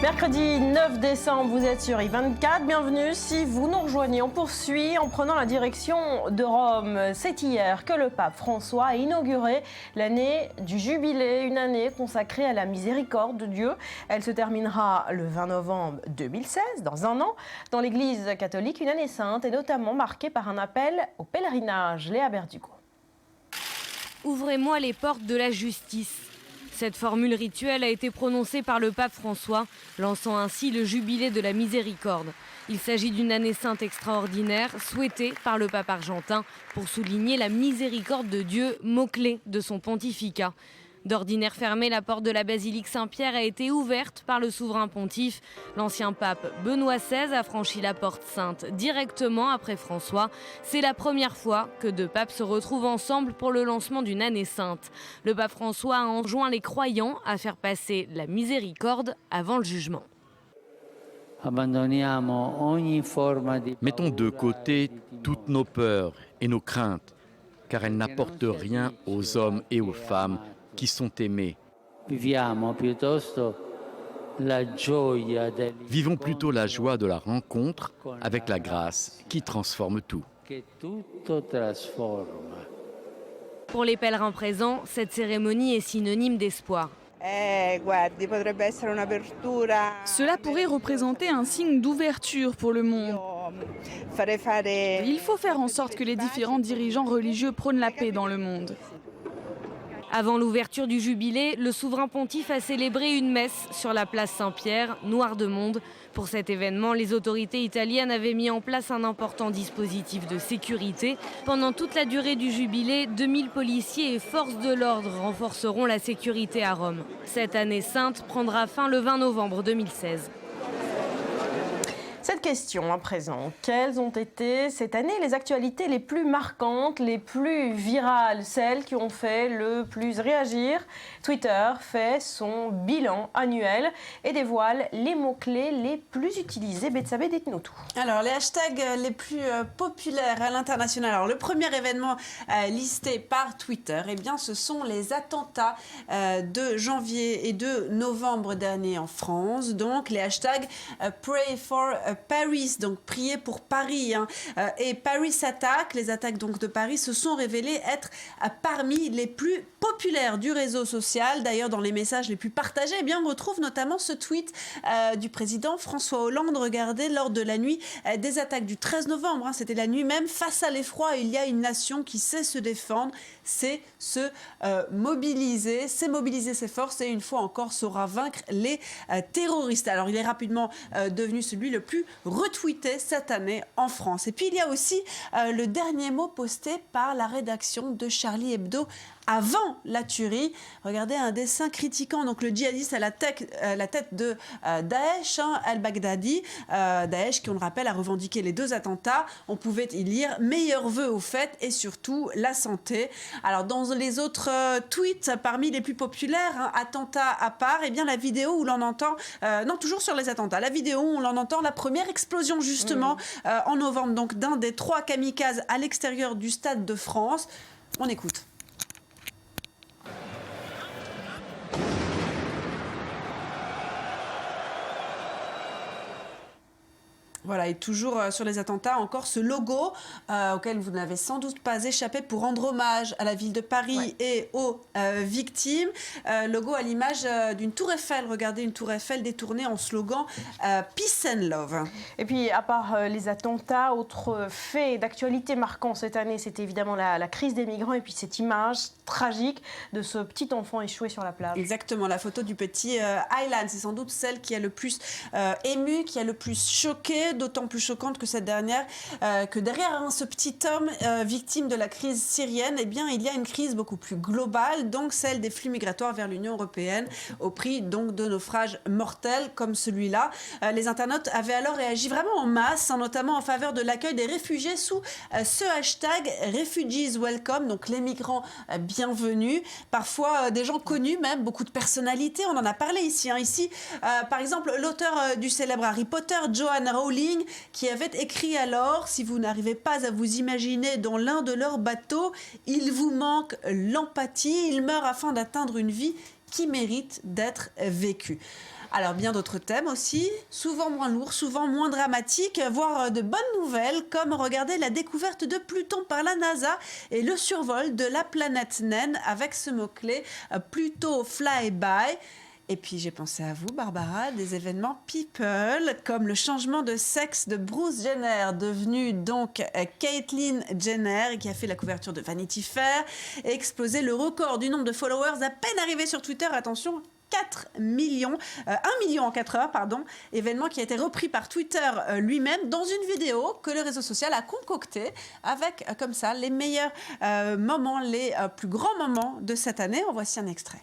Mercredi 9 décembre, vous êtes sur I24. Bienvenue si vous nous rejoignez. On poursuit en prenant la direction de Rome. C'est hier que le pape François a inauguré l'année du Jubilé, une année consacrée à la miséricorde de Dieu. Elle se terminera le 20 novembre 2016, dans un an. Dans l'Église catholique, une année sainte est notamment marquée par un appel au pèlerinage. Léa Berdugo. Ouvrez-moi les portes de la justice. Cette formule rituelle a été prononcée par le pape François, lançant ainsi le jubilé de la miséricorde. Il s'agit d'une année sainte extraordinaire, souhaitée par le pape argentin pour souligner la miséricorde de Dieu, mot-clé de son pontificat. D'ordinaire fermée, la porte de la basilique Saint-Pierre a été ouverte par le souverain pontife. L'ancien pape Benoît XVI a franchi la porte sainte directement après François. C'est la première fois que deux papes se retrouvent ensemble pour le lancement d'une année sainte. Le pape François a enjoint les croyants à faire passer la miséricorde avant le jugement. Mettons de côté toutes nos peurs et nos craintes, car elles n'apportent rien aux hommes et aux femmes qui sont aimés. Vivons plutôt la joie de la rencontre avec la grâce qui transforme tout. Pour les pèlerins présents, cette cérémonie est synonyme d'espoir. Cela pourrait représenter un signe d'ouverture pour le monde. Il faut faire en sorte que les différents dirigeants religieux prônent la paix dans le monde. Avant l'ouverture du jubilé, le souverain pontife a célébré une messe sur la place Saint-Pierre, noire de monde. Pour cet événement, les autorités italiennes avaient mis en place un important dispositif de sécurité. Pendant toute la durée du jubilé, 2000 policiers et forces de l'ordre renforceront la sécurité à Rome. Cette année sainte prendra fin le 20 novembre 2016. Cette question à présent, quelles ont été cette année les actualités les plus marquantes, les plus virales, celles qui ont fait le plus réagir? Twitter fait son bilan annuel et dévoile les mots-clés les plus utilisés. Betsabé, dites-nous tout. Alors, les hashtags les plus populaires à l'international. Alors, le premier événement listé par Twitter, eh bien, ce sont les attentats de janvier et de novembre dernier en France. Donc, les hashtags Pray for Paris, donc prier pour Paris, et Paris Attack, les attaques donc de Paris se sont révélées être parmi les plus populaires du réseau social. D'ailleurs, dans les messages les plus partagés, eh bien, on retrouve notamment ce tweet du président François Hollande. Regardez, lors de la nuit des attaques du 13 novembre, c'était la nuit même, face à l'effroi, il y a une nation qui sait se défendre, c'est se mobiliser, c'est mobiliser ses forces et une fois encore saura vaincre les terroristes. Alors, il est rapidement devenu celui le plus retweeté cette année en France. Et puis il y a aussi le dernier mot posté par la rédaction de Charlie Hebdo avant la tuerie. Regardez un dessin critiquant donc le djihadiste à la tête de Daesh, al-Baghdadi. Daesh, qui on le rappelle, a revendiqué les deux attentats. On pouvait y lire « Meilleurs vœux aux fêtes et surtout la santé ». Alors dans les autres tweets, parmi les plus populaires, attentats à part, eh bien la vidéo où l'on entend, non toujours sur les attentats, la vidéo où l'on entend la première explosion justement en novembre, donc d'un des 3 kamikazes à l'extérieur du Stade de France. On écoute. Voilà, et toujours sur les attentats, encore ce logo auquel vous n'avez sans doute pas échappé pour rendre hommage à la ville de Paris et aux victimes. Logo à l'image d'une tour Eiffel. Regardez, une tour Eiffel détournée en slogan Peace and Love. Et puis, à part les attentats, autre fait d'actualité marquant cette année, c'était évidemment la crise des migrants et puis cette image tragique de ce petit enfant échoué sur la plage. Exactement, la photo du petit Aylan, c'est sans doute celle qui a le plus ému, qui a le plus choqué, d'autant plus choquante que cette dernière, que derrière ce petit homme victime de la crise syrienne, eh bien, il y a une crise beaucoup plus globale, donc celle des flux migratoires vers l'Union européenne, au prix donc de naufrages mortels comme celui-là. Les internautes avaient alors réagi vraiment en masse, notamment en faveur de l'accueil des réfugiés sous ce hashtag Refugees Welcome, donc les migrants bienvenus. Parfois des gens connus, même beaucoup de personnalités, on en a parlé ici. Ici, par exemple, l'auteur du célèbre Harry Potter, Joanne Rowling, qui avait écrit alors: si vous n'arrivez pas à vous imaginer dans l'un de leurs bateaux, il vous manque l'empathie, ils meurent afin d'atteindre une vie qui mérite d'être vécue. Alors bien d'autres thèmes aussi, souvent moins lourds, souvent moins dramatiques, voire de bonnes nouvelles, comme regarder la découverte de Pluton par la NASA et le survol de la planète naine avec ce mot-clé Pluto Flyby. Et puis j'ai pensé à vous, Barbara, des événements people, comme le changement de sexe de Bruce Jenner, devenu donc Caitlyn Jenner, qui a fait la couverture de Vanity Fair, et explosé le record du nombre de followers à peine arrivé sur Twitter. Attention, 1 million en 4 heures, événement qui a été repris par Twitter lui-même dans une vidéo que le réseau social a concocté avec comme ça les meilleurs moments, les plus grands moments de cette année. En voici un extrait.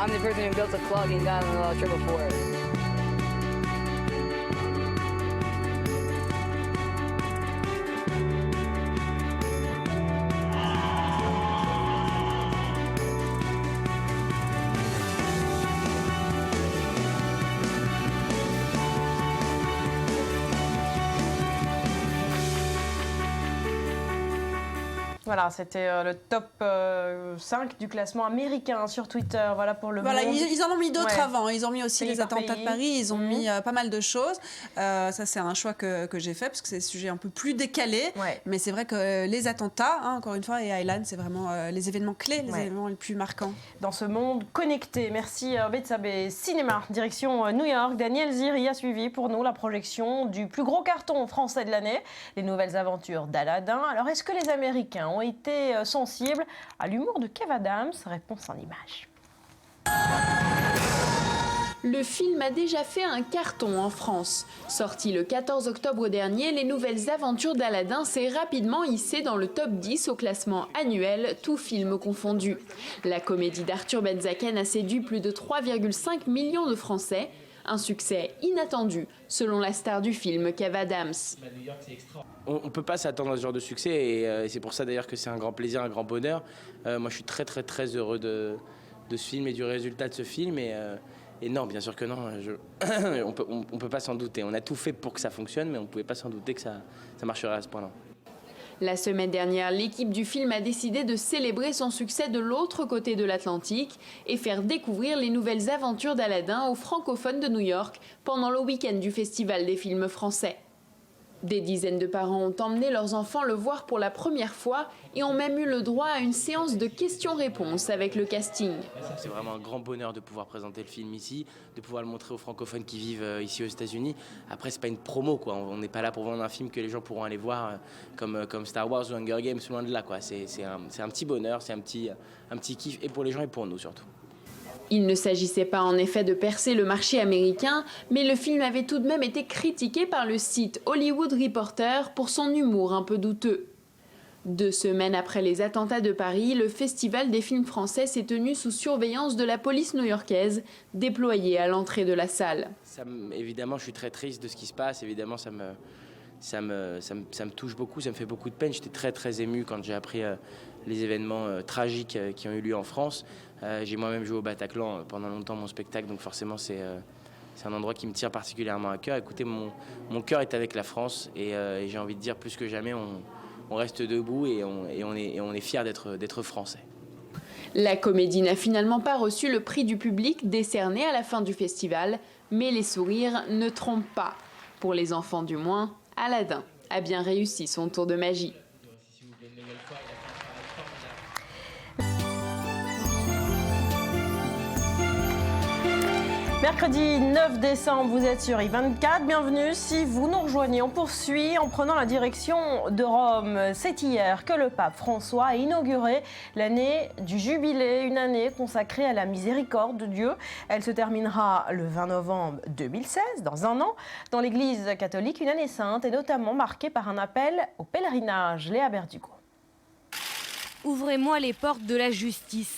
I'm the person who built a plug and got in a lot of trouble for it. Voilà, c'était le top 5 du classement américain sur Twitter. Voilà pour le monde. Ils en ont mis d'autres avant. Ils ont mis aussi pays les attentats de Paris. Ils ont mis pas mal de choses. Ça, c'est un choix que j'ai fait parce que c'est des sujets un peu plus décalés. Ouais. Mais c'est vrai que les attentats, encore une fois, et Aylan, c'est vraiment les événements clés, les événements les plus marquants. Dans ce monde connecté. Merci Betsabe Cinéma. Direction New York. Daniel Ziri a suivi pour nous la projection du plus gros carton français de l'année, les nouvelles aventures d'Aladin. Alors, est-ce que les Américains ont été sensibles à l'humour de Kev Adams? Réponse en images. Le film a déjà fait un carton en France. Sorti le 14 octobre dernier, Les Nouvelles Aventures d'Aladin s'est rapidement hissé dans le top 10 au classement annuel, tous films confondus. La comédie d'Arthur Benzaken a séduit plus de 3,5 millions de Français. Un succès inattendu, selon la star du film, Kev Adams. On ne peut pas s'attendre à ce genre de succès et c'est pour ça d'ailleurs que c'est un grand plaisir, un grand bonheur. Moi je suis très heureux de ce film et du résultat de ce film et non, bien sûr que non, on peut pas s'en douter. On a tout fait pour que ça fonctionne mais on ne pouvait pas s'en douter que ça marcherait à ce point-là. La semaine dernière, l'équipe du film a décidé de célébrer son succès de l'autre côté de l'Atlantique et faire découvrir les nouvelles aventures d'Aladin aux francophones de New York pendant le week-end du Festival des films français. Des dizaines de parents ont emmené leurs enfants le voir pour la première fois et ont même eu le droit à une séance de questions-réponses avec le casting. C'est vraiment un grand bonheur de pouvoir présenter le film ici, de pouvoir le montrer aux francophones qui vivent ici aux États-Unis. Après, c'est pas une promo, quoi. On n'est pas là pour vendre un film que les gens pourront aller voir comme Star Wars ou Hunger Games, loin de là, quoi. C'est un petit bonheur, c'est un petit kiff et pour les gens et pour nous surtout. Il ne s'agissait pas en effet de percer le marché américain, mais le film avait tout de même été critiqué par le site Hollywood Reporter pour son humour un peu douteux. 2 semaines après les attentats de Paris, le Festival des films français s'est tenu sous surveillance de la police new-yorkaise, déployée à l'entrée de la salle. Évidemment, je suis très triste de ce qui se passe. Évidemment, ça me touche beaucoup, ça me fait beaucoup de peine. J'étais très ému quand j'ai appris les événements tragiques qui ont eu lieu en France. J'ai moi-même joué au Bataclan pendant longtemps mon spectacle, donc forcément c'est un endroit qui me tient particulièrement à cœur. Écoutez, mon cœur est avec la France et j'ai envie de dire plus que jamais, on reste debout et on est fiers d'être français. La comédie n'a finalement pas reçu le prix du public décerné à la fin du festival, mais les sourires ne trompent pas. Pour les enfants du moins, Aladin a bien réussi son tour de magie. Mercredi 9 décembre, vous êtes sur I24. Bienvenue si vous nous rejoignez. On poursuit en prenant la direction de Rome. C'est hier que le pape François a inauguré l'année du Jubilé, une année consacrée à la miséricorde de Dieu. Elle se terminera le 20 novembre 2016, dans un an. Dans l'Église catholique, une année sainte est notamment marquée par un appel au pèlerinage. Léa Berdugo. Ouvrez-moi les portes de la justice.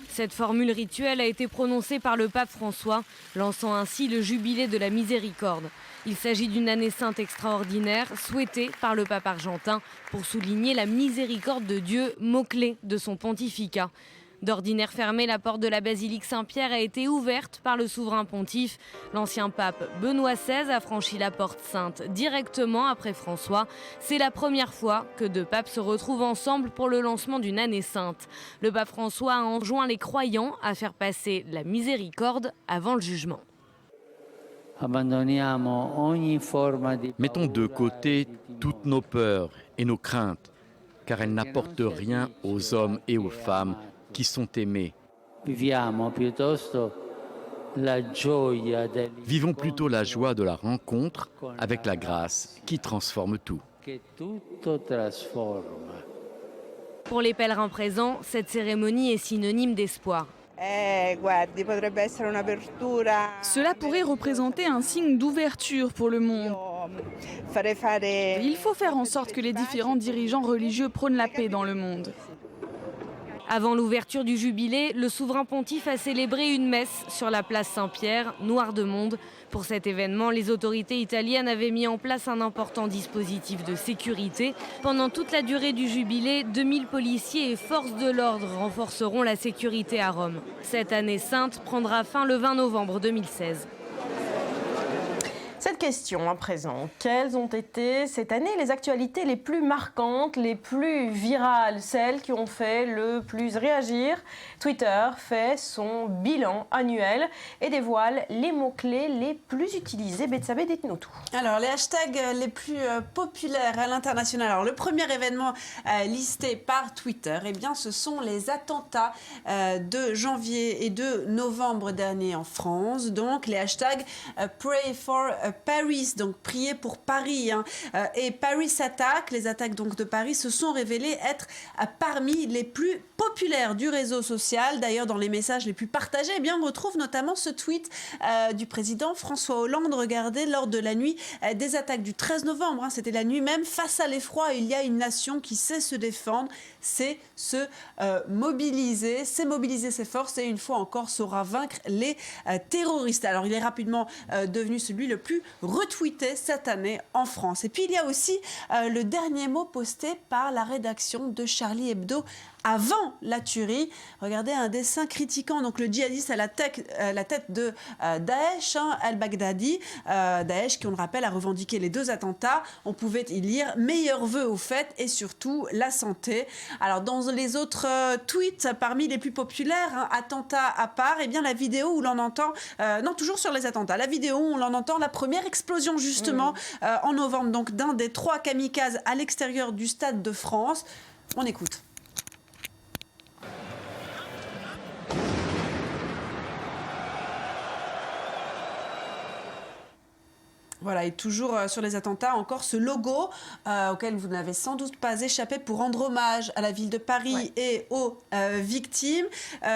Cette formule rituelle a été prononcée par le pape François, lançant ainsi le jubilé de la miséricorde. Il s'agit d'une année sainte extraordinaire, souhaitée par le pape argentin pour souligner la miséricorde de Dieu, mot-clé de son pontificat. D'ordinaire fermée, la porte de la basilique Saint-Pierre a été ouverte par le souverain pontife. L'ancien pape Benoît XVI a franchi la porte sainte directement après François. C'est la première fois que deux papes se retrouvent ensemble pour le lancement d'une année sainte. Le pape François a enjoint les croyants à faire passer la miséricorde avant le jugement. Mettons de côté toutes nos peurs et nos craintes, car elles n'apportent rien aux hommes et aux femmes qui sont aimés. Vivons plutôt la joie de la rencontre avec la grâce qui transforme tout. Pour les pèlerins présents, cette cérémonie est synonyme d'espoir. Cela pourrait représenter un signe d'ouverture pour le monde. Il faut faire en sorte que les différents dirigeants religieux prônent la paix dans le monde. Avant l'ouverture du jubilé, le souverain pontife a célébré une messe sur la place Saint-Pierre, noire de monde. Pour cet événement, les autorités italiennes avaient mis en place un important dispositif de sécurité. Pendant toute la durée du jubilé, 2000 policiers et forces de l'ordre renforceront la sécurité à Rome. Cette année sainte prendra fin le 20 novembre 2016. Cette question à présent, quelles ont été cette année les actualités les plus marquantes, les plus virales, celles qui ont fait le plus réagir? Twitter fait son bilan annuel et dévoile les mots-clés les plus utilisés. Betsabé, dites-nous tout. Alors, les hashtags les plus populaires à l'international. Alors, le premier événement listé par Twitter, eh bien, ce sont les attentats de janvier et de novembre dernier en France. Donc, les hashtags Pray for Paris, donc prier pour Paris, et Paris Attack, les attaques donc de Paris, se sont révélées être parmi les plus populaires du réseau social. D'ailleurs, dans les messages les plus partagés, eh bien, on retrouve notamment ce tweet du président François Hollande. Regardez, lors de la nuit des attaques du 13 novembre, c'était la nuit même, face à l'effroi, il y a une nation qui sait se défendre, c'est se mobiliser, c'est mobiliser ses forces et une fois encore saura vaincre les terroristes. Alors, il est rapidement devenu celui le plus retweeté cette année en France. Et puis, il y a aussi le dernier mot posté par la rédaction de Charlie Hebdo avant la tuerie. Regardez un dessin critiquant donc le djihadiste à la tête de Daesh, al-Baghdadi. Daesh, qui on le rappelle, a revendiqué les deux attentats. On pouvait y lire « Meilleurs vœux aux fêtes » et surtout la santé. Alors dans les autres tweets, parmi les plus populaires, attentats à part, eh bien la vidéo où l'on entend, non toujours sur les attentats, la vidéo où l'on entend la première explosion justement en novembre, donc d'un des 3 kamikazes à l'extérieur du Stade de France. On écoute. Voilà, et toujours sur les attentats, encore ce logo auquel vous n'avez sans doute pas échappé pour rendre hommage à la ville de Paris et aux victimes.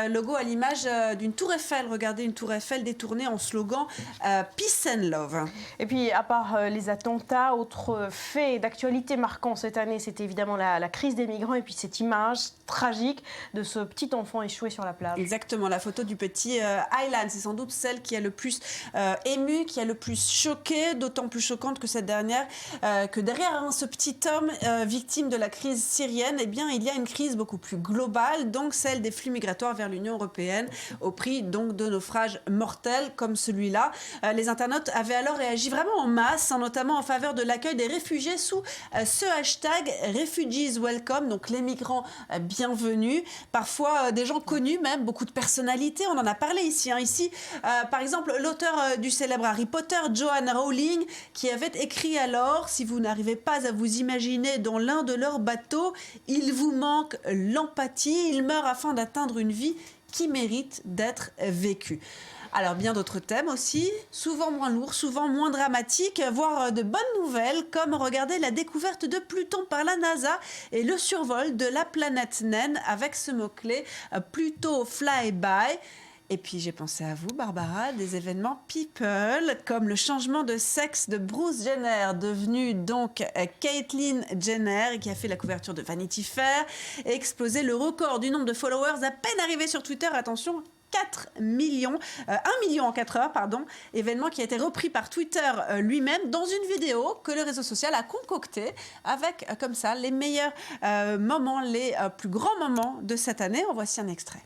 Logo à l'image d'une tour Eiffel. Regardez, une tour Eiffel détournée en slogan Peace and Love. Et puis, à part les attentats, autre fait d'actualité marquant cette année, c'était évidemment la crise des migrants et puis cette image tragique de ce petit enfant échoué sur la plage. Exactement, la photo du petit Aylan, c'est sans doute celle qui a le plus ému, qui a le plus choqué, d'autant plus choquante que cette dernière, que derrière ce petit homme victime de la crise syrienne, eh bien, il y a une crise beaucoup plus globale, donc celle des flux migratoires vers l'Union européenne, au prix donc de naufrages mortels comme celui-là. Les internautes avaient alors réagi vraiment en masse, notamment en faveur de l'accueil des réfugiés sous ce hashtag Refugees Welcome, donc les migrants bienvenus. Parfois des gens connus, même beaucoup de personnalités, on en a parlé ici. Ici, par exemple, l'auteur du célèbre Harry Potter, Joanne Rowling, qui avait écrit alors: si vous n'arrivez pas à vous imaginer dans l'un de leurs bateaux, il vous manque l'empathie, ils meurent afin d'atteindre une vie qui mérite d'être vécue. Alors bien d'autres thèmes aussi, souvent moins lourds, souvent moins dramatiques, voire de bonnes nouvelles, comme regardez la découverte de Pluton par la NASA et le survol de la planète naine avec ce mot-clé Pluto Flyby. Et puis j'ai pensé à vous, Barbara, des événements people, comme le changement de sexe de Bruce Jenner, devenu donc Caitlyn Jenner, qui a fait la couverture de Vanity Fair, et explosé le record du nombre de followers à peine arrivé sur Twitter. Attention, 1 million en 4 heures, pardon. Événement qui a été repris par Twitter lui-même dans une vidéo que le réseau social a concoctée avec, comme ça, les meilleurs moments, les plus grands moments de cette année. En voici un extrait.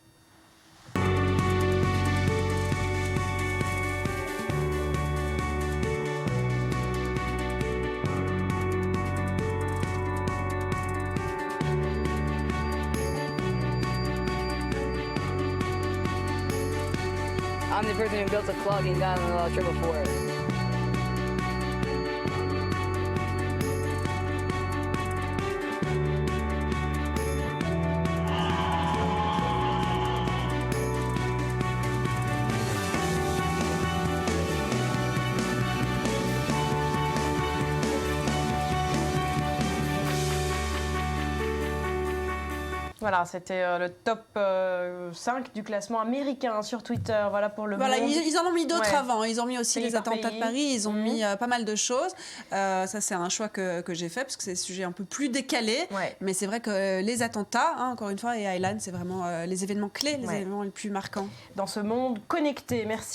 I'm the person who built a clog and got on the 444. Voilà, c'était le top 5 du classement américain sur Twitter. Voilà pour le monde. Ils en ont mis d'autres Ouais. avant. Ils ont mis aussi Pays les par attentats pays. de Paris. Ils ont mis pas mal de choses. Ça, c'est un choix que j'ai fait parce que c'est des sujets un peu plus décalés. Ouais. Mais c'est vrai que les attentats, encore une fois, et Aylan, c'est vraiment les événements clés, les Ouais. événements les plus marquants. Dans ce monde connecté. Merci.